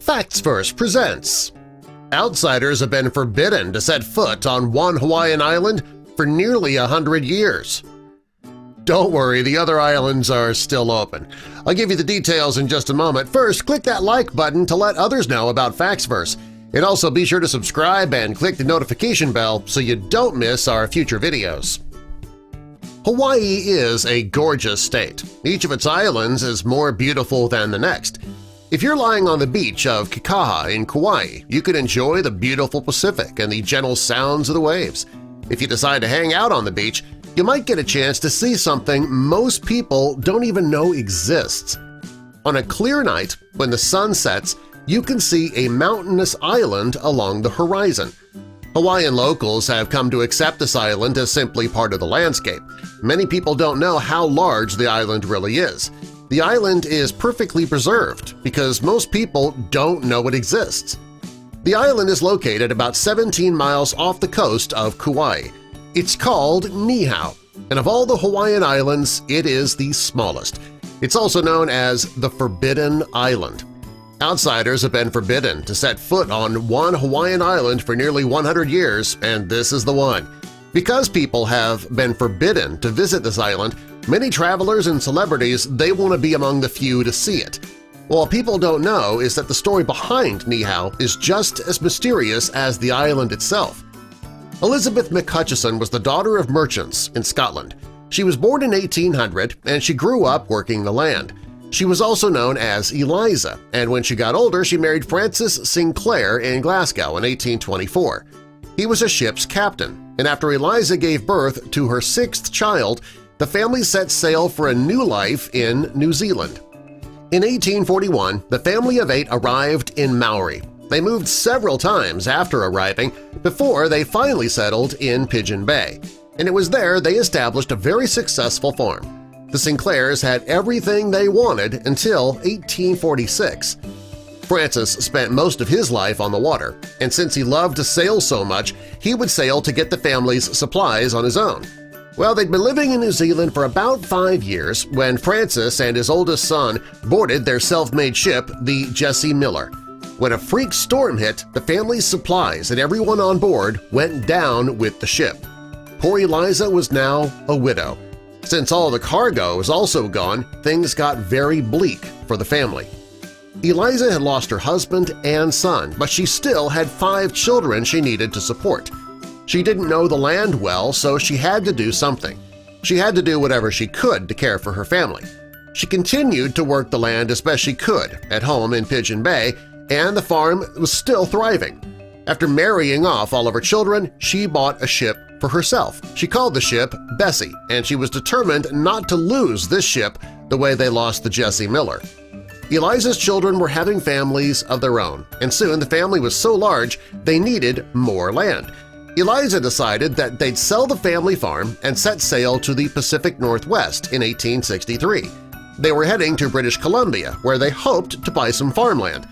Facts Verse presents Outsiders have been forbidden to set foot on one Hawaiian island for nearly 100 years. Don't worry, the other islands are still open. I'll give you the details in just a moment. First, click that like button to let others know about Facts Verse. And also be sure to subscribe and click the notification bell so you don't miss our future videos. Hawaii is a gorgeous state. Each of its islands is more beautiful than the next. If you're lying on the beach of Kekaha in Kauai, you can enjoy the beautiful Pacific and the gentle sounds of the waves. If you decide to hang out on the beach, you might get a chance to see something most people don't even know exists. On a clear night, when the sun sets, you can see a mountainous island along the horizon. Hawaiian locals have come to accept this island as simply part of the landscape. Many people don't know how large the island really is. The island is perfectly preserved because most people don't know it exists. The island is located about 17 miles off the coast of Kauai. It's called Niihau, and of all the Hawaiian islands, it is the smallest. It's also known as the Forbidden Island. Outsiders have been forbidden to set foot on one Hawaiian island for nearly 100 years, and this is the one. Because people have been forbidden to visit this island, many travelers and celebrities, they want to be among the few to see it. What people don't know is that the story behind Niihau is just as mysterious as the island itself. Elizabeth McHutchison was the daughter of merchants in Scotland. She was born in 1800 and she grew up working the land. She was also known as Eliza, and when she got older she married Francis Sinclair in Glasgow in 1824. He was a ship's captain, and after Eliza gave birth to her sixth child, the family set sail for a new life in New Zealand. In 1841, the family of 8 arrived in Maui. They moved several times after arriving before they finally settled in Pigeon Bay, and it was there they established a very successful farm. The Sinclairs had everything they wanted until 1846. Francis spent most of his life on the water, and since he loved to sail so much, he would sail to get the family's supplies on his own. Well, they'd been living in New Zealand for about 5 years when Francis and his oldest son boarded their self-made ship, the Jessie Miller. When a freak storm hit, the family's supplies and everyone on board went down with the ship. Poor Eliza was now a widow. Since all the cargo was also gone, things got very bleak for the family. Eliza had lost her husband and son, but she still had 5 children she needed to support. She didn't know the land well, so she had to do something. She had to do whatever she could to care for her family. She continued to work the land as best she could at home in Pigeon Bay, and the farm was still thriving. After marrying off all of her children, she bought a ship for herself. She called the ship Bessie, and she was determined not to lose this ship the way they lost the Jessie Miller. Eliza's children were having families of their own, and soon the family was so large they needed more land. Eliza decided that they'd sell the family farm and set sail to the Pacific Northwest in 1863. They were heading to British Columbia, where they hoped to buy some farmland.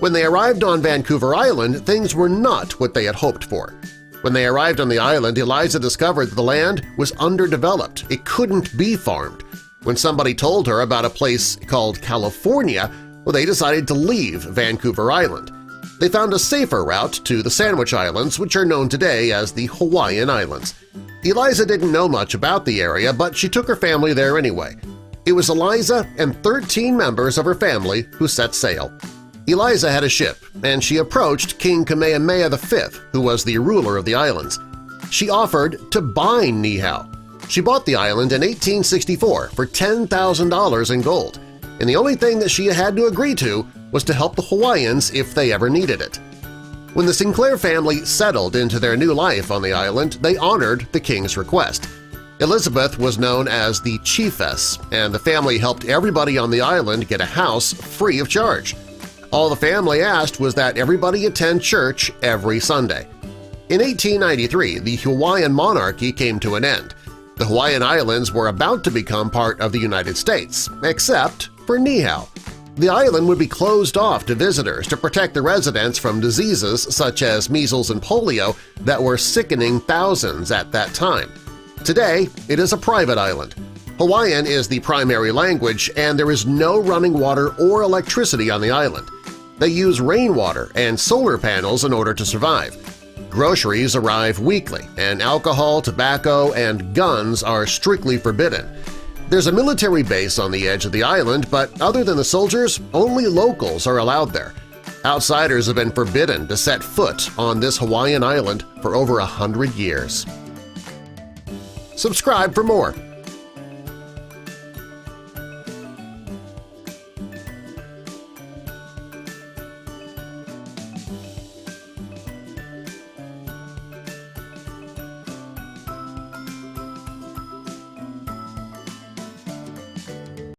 When they arrived on Vancouver Island, things were not what they had hoped for. When they arrived on the island, Eliza discovered that the land was underdeveloped. It couldn't be farmed. When somebody told her about a place called California, well, they decided to leave Vancouver Island. They found a safer route to the Sandwich Islands, which are known today as the Hawaiian Islands. Eliza didn't know much about the area, but she took her family there anyway. It was Eliza and 13 members of her family who set sail. Eliza had a ship, and she approached King Kamehameha V, who was the ruler of the islands. She offered to buy Niihau. She bought the island in 1864 for $10,000 in gold, and the only thing that she had to agree to was to help the Hawaiians if they ever needed it. When the Sinclair family settled into their new life on the island, they honored the king's request. Elizabeth was known as the Chiefess, and the family helped everybody on the island get a house free of charge. All the family asked was that everybody attend church every Sunday. In 1893, the Hawaiian monarchy came to an end. The Hawaiian Islands were about to become part of the United States, except for Niihau. The island would be closed off to visitors to protect the residents from diseases such as measles and polio that were sickening thousands at that time. Today, it is a private island. Hawaiian is the primary language, and there is no running water or electricity on the island. They use rainwater and solar panels in order to survive. Groceries arrive weekly, and alcohol, tobacco, and guns are strictly forbidden. There's a military base on the edge of the island, but other than the soldiers, only locals are allowed there. Outsiders have been forbidden to set foot on this Hawaiian island for over 100 years. Subscribe for more.